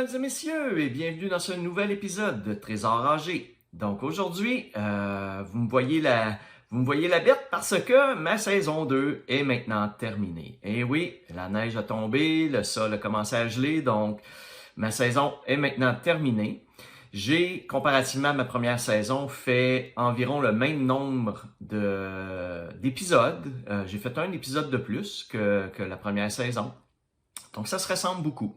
mesdames et messieurs, et bienvenue dans ce nouvel épisode de Trésor âgé. Donc aujourd'hui, vous me voyez la bête parce que ma saison 2 est maintenant terminée. Et oui, la neige a tombé, le sol a commencé à geler, donc ma saison est maintenant terminée. J'ai, comparativement à ma première saison, fait environ le même nombre d'épisodes. J'ai fait un épisode de plus que la première saison. Donc ça se ressemble beaucoup.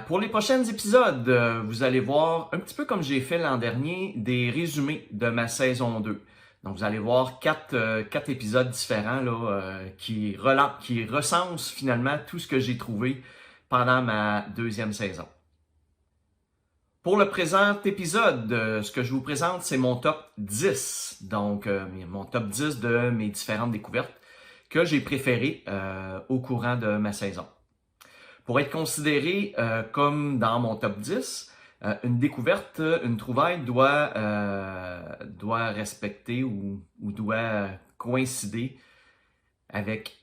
Pour les prochains épisodes, vous allez voir, un petit peu comme j'ai fait l'an dernier, des résumés de ma saison 2. Donc vous allez voir quatre épisodes différents là, qui recensent finalement tout ce que j'ai trouvé pendant ma deuxième saison. Pour le présent épisode, ce que je vous présente, c'est mon top 10. Donc mon top 10 de mes différentes découvertes que j'ai préférées au courant de ma saison. Pour être considéré comme dans mon top 10, une découverte, une trouvaille doit respecter ou doit coïncider avec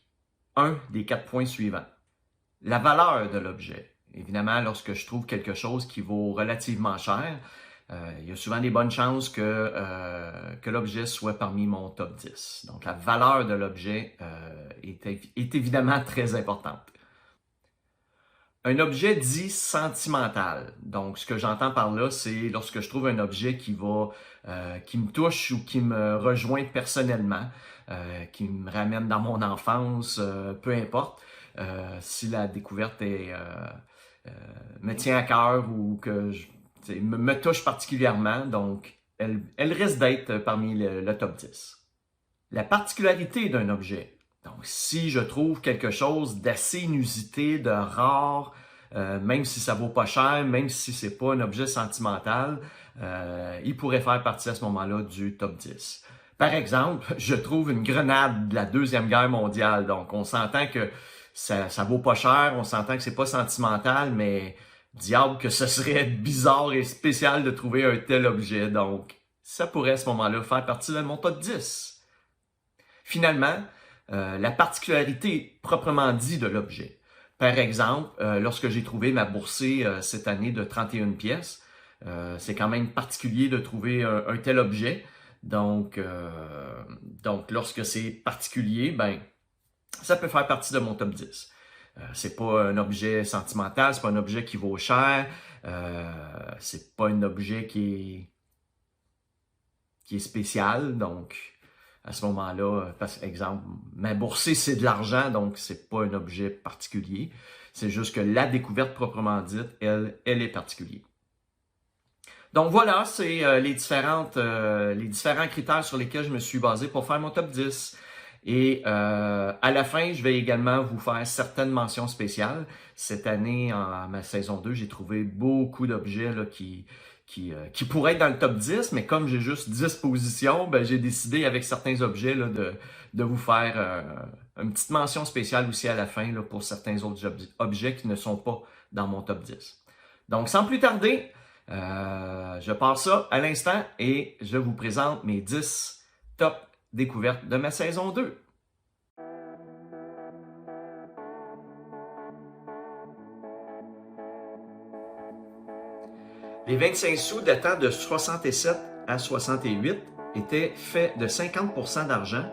un des 4 points suivants. La valeur de l'objet. Évidemment, lorsque je trouve quelque chose qui vaut relativement cher, il y a souvent des bonnes chances que l'objet soit parmi mon top 10. Donc la valeur de l'objet est évidemment très importante. Un objet dit sentimental. Donc, ce que j'entends par là, c'est lorsque je trouve un objet qui me touche ou qui me rejoint personnellement, qui me ramène dans mon enfance, peu importe, si la découverte me tient à cœur ou que me touche particulièrement, donc elle risque d'être parmi le top 10. La particularité d'un objet. Donc, si je trouve quelque chose d'assez inusité, de rare, même si ça vaut pas cher, même si c'est pas un objet sentimental, il pourrait faire partie à ce moment-là du top 10. Par exemple, je trouve une grenade de la Deuxième Guerre mondiale. Donc, on s'entend que ça vaut pas cher, on s'entend que c'est pas sentimental, mais diable que ce serait bizarre et spécial de trouver un tel objet. Donc, ça pourrait à ce moment-là faire partie de mon top 10. Finalement, la particularité proprement dit de l'objet. Par exemple, lorsque j'ai trouvé ma boursée cette année de 31 pièces, c'est quand même particulier de trouver un tel objet. Donc lorsque c'est particulier, ben ça peut faire partie de mon top 10. C'est pas un objet sentimental, c'est pas un objet qui vaut cher, c'est pas un objet qui est spécial, donc à ce moment-là, par exemple, ma boursée, c'est de l'argent, donc c'est pas un objet particulier. C'est juste que la découverte proprement dite, elle est particulière. Donc voilà, c'est les différents critères sur lesquels je me suis basé pour faire mon top 10. Et à la fin, je vais également vous faire certaines mentions spéciales. Cette année, en ma saison 2, j'ai trouvé beaucoup d'objets là, qui pourraient être dans le top 10, mais comme j'ai juste 10 positions, ben, j'ai décidé avec certains objets là, de vous faire une petite mention spéciale aussi à la fin là, pour certains autres objets qui ne sont pas dans mon top 10. Donc sans plus tarder, je passe ça à l'instant et je vous présente mes 10 top découvertes de ma saison 2. Les 25 sous datant de 67 à 68 étaient faits de 50% d'argent,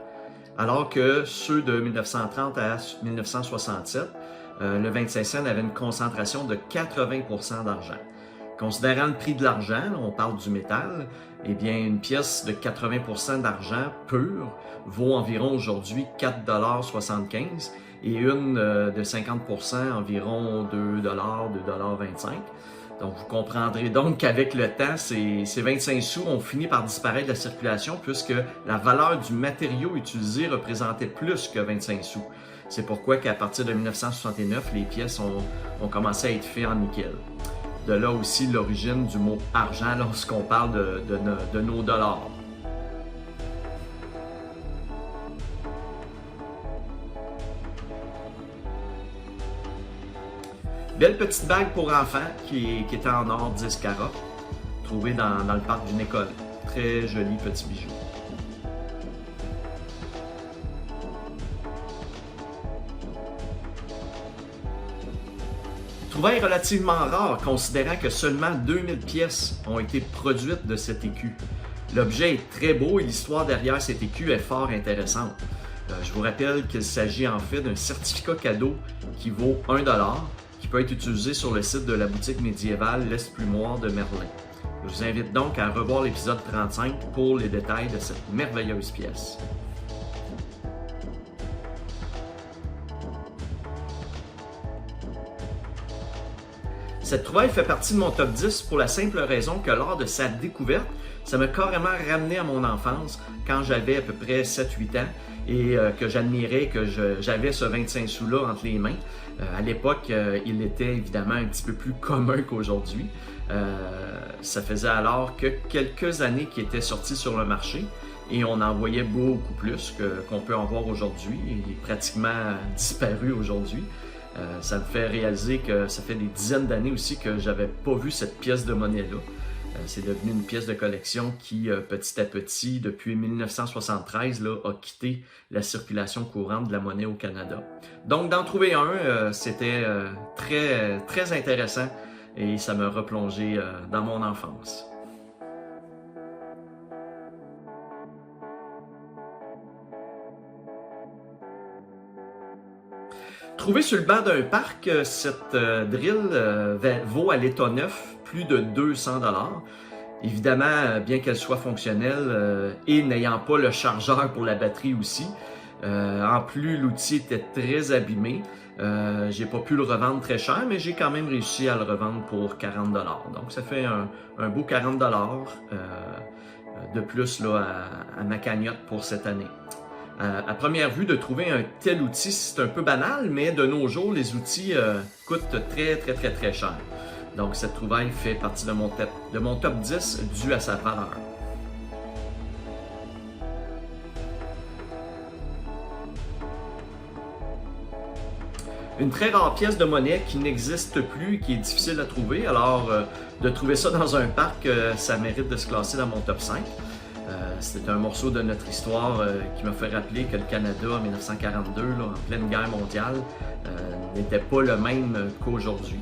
alors que ceux de 1930 à 1967, le 25 cents avait une concentration de 80% d'argent. Considérant le prix de l'argent, on parle du métal, eh bien une pièce de 80% d'argent pur vaut environ aujourd'hui 4,75 $ et une de 50% environ 2 $, 2,25 $. Donc, vous comprendrez donc qu'avec le temps, ces 25 sous ont fini par disparaître de la circulation puisque la valeur du matériau utilisé représentait plus que 25 sous. C'est pourquoi qu'à partir de 1969, les pièces ont commencé à être faites en nickel. De là aussi l'origine du mot argent lorsqu'on parle de nos dollars. Belle petite bague pour enfants qui était en or 10 carats, trouvée dans le parc d'une école. Très joli petit bijou. Trouvaille relativement rare, considérant que seulement 2000 pièces ont été produites de cet écu. L'objet est très beau et l'histoire derrière cet écu est fort intéressante. Je vous rappelle qu'il s'agit en fait d'un certificat cadeau qui vaut 1 $, qui peut être utilisé sur le site de la boutique médiévale L'Esplumoir de Merlin. Je vous invite donc à revoir l'épisode 35 pour les détails de cette merveilleuse pièce. Cette trouvaille fait partie de mon top 10 pour la simple raison que lors de sa découverte, ça m'a carrément ramené à mon enfance quand j'avais à peu près 7-8 ans et que j'admirais que j'avais ce 25 sous-là entre les mains. À l'époque, il était évidemment un petit peu plus commun qu'aujourd'hui. Ça faisait alors que quelques années qu'il était sorti sur le marché et on en voyait beaucoup plus qu'on peut en voir aujourd'hui. Il est pratiquement disparu aujourd'hui. Ça me fait réaliser que ça fait des dizaines d'années aussi que j'avais pas vu cette pièce de monnaie-là. C'est devenu une pièce de collection qui, petit à petit, depuis 1973, là, a quitté la circulation courante de la monnaie au Canada. Donc, d'en trouver un, c'était très intéressant et ça m'a replongé dans mon enfance. Trouvée sur le banc d'un parc, cette drill vaut à l'état neuf plus de 200 $. Évidemment, bien qu'elle soit fonctionnelle et n'ayant pas le chargeur pour la batterie aussi, en plus l'outil était très abîmé. J'ai pas pu le revendre très cher, mais j'ai quand même réussi à le revendre pour 40 $. Donc ça fait un beau 40 $ de plus là, à ma cagnotte pour cette année. À première vue, de trouver un tel outil, c'est un peu banal, mais de nos jours, les outils coûtent très cher. Donc, cette trouvaille fait partie de mon top 10 dû à sa valeur. Une très rare pièce de monnaie qui n'existe plus et qui est difficile à trouver. Alors, de trouver ça dans un parc, ça mérite de se classer dans mon top 5. C'est un morceau de notre histoire qui m'a fait rappeler que le Canada en 1942, là, en pleine guerre mondiale, n'était pas le même qu'aujourd'hui.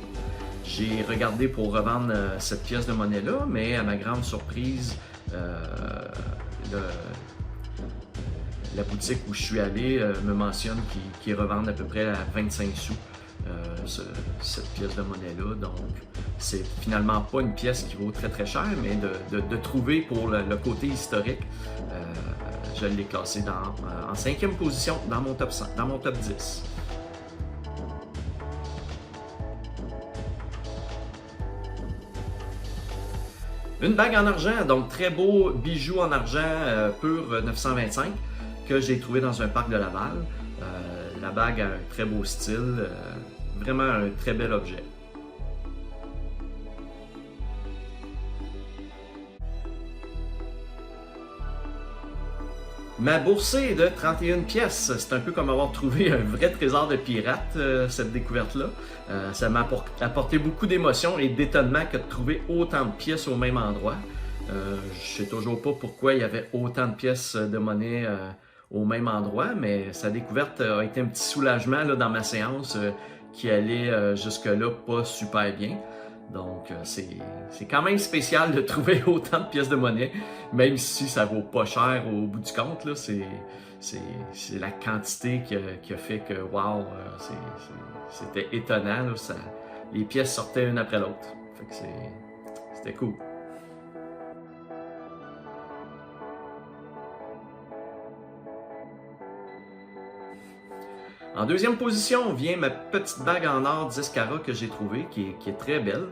J'ai regardé pour revendre cette pièce de monnaie-là, mais à ma grande surprise, la boutique où je suis allé me mentionne qu'ils revendent à peu près à 25 sous cette pièce de monnaie-là. Donc, c'est finalement pas une pièce qui vaut très cher, mais de trouver pour le côté historique, je l'ai classé en 5e position dans mon top 100, dans mon top 10. Une bague en argent, donc très beau bijou en argent pur 925 que j'ai trouvé dans un parc de Laval. La bague a un très beau style, vraiment un très bel objet. Ma boursée de 31 pièces, c'est un peu comme avoir trouvé un vrai trésor de pirate, cette découverte-là. Ça m'a apporté beaucoup d'émotions et d'étonnement que de trouver autant de pièces au même endroit. Je sais toujours pas pourquoi il y avait autant de pièces de monnaie au même endroit, mais sa découverte a été un petit soulagement là, dans ma séance qui allait jusque-là pas super bien. Donc, c'est quand même spécial de trouver autant de pièces de monnaie, même si ça vaut pas cher au bout du compte. C'est la quantité qui a fait que, wow, c'était étonnant. Là, les pièces sortaient une après l'autre. Fait que c'était cool. En deuxième position vient ma petite bague en or 10 carats que j'ai trouvée, qui est très belle.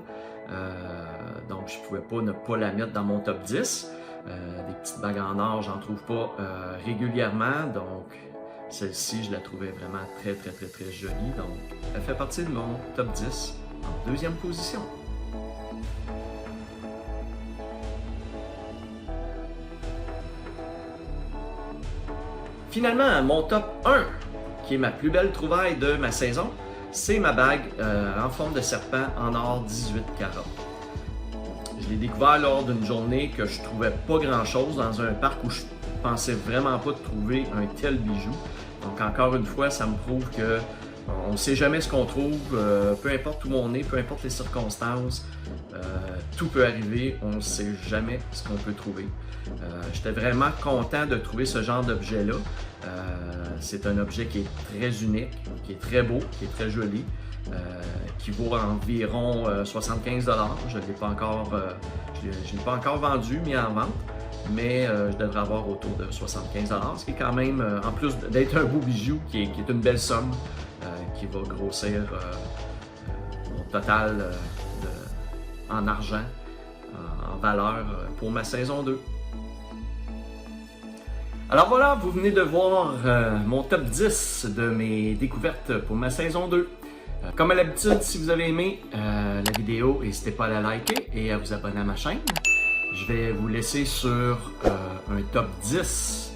Donc je ne pouvais pas ne pas la mettre dans mon top 10. Des petites bagues en or, j'en trouve pas régulièrement. Donc celle-ci, je la trouvais vraiment très jolie. Donc elle fait partie de mon top 10 en deuxième position. Finalement, mon top 1, qui est ma plus belle trouvaille de ma saison, c'est ma bague en forme de serpent en or 18 carats. Je l'ai découvert lors d'une journée que je trouvais pas grand-chose dans un parc où je pensais vraiment pas de trouver un tel bijou. Donc encore une fois, ça me prouve que On ne sait jamais ce qu'on trouve, peu importe où on est, peu importe les circonstances, tout peut arriver, on ne sait jamais ce qu'on peut trouver. J'étais vraiment content de trouver ce genre d'objet-là. C'est un objet qui est très unique, qui est très beau, qui est très joli, qui vaut environ 75 $. Je ne l'ai pas encore vendu, mis en vente, mais je devrais avoir autour de 75 $, ce qui est quand même, en plus d'être un beau bijou, qui est une belle somme, qui va grossir mon total en argent, en valeur pour ma saison 2. Alors voilà, vous venez de voir mon top 10 de mes découvertes pour ma saison 2. Comme à l'habitude, si vous avez aimé la vidéo, n'hésitez pas à la liker et à vous abonner à ma chaîne. Je vais vous laisser sur un top 10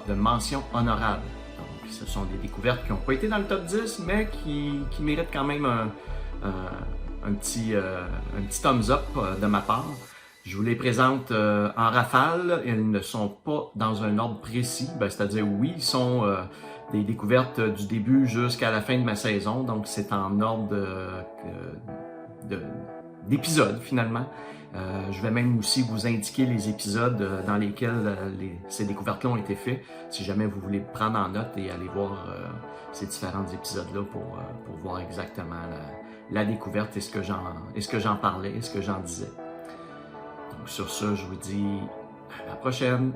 de mentions honorables. Donc, ce sont des découvertes qui n'ont pas été dans le top 10, mais qui méritent quand même un petit thumbs up de ma part. Je vous les présente en rafale. Ils ne sont pas dans un ordre précis. C'est-à-dire, oui, ils sont des découvertes du début jusqu'à la fin de ma saison. Donc, c'est en ordre d'épisodes, finalement. Je vais même aussi vous indiquer les épisodes dans lesquels ces découvertes-là ont été faites, si jamais vous voulez prendre en note et aller voir ces différents épisodes-là pour voir exactement la découverte et ce que j'en parlais et ce que j'en disais. Donc sur ça, je vous dis à la prochaine!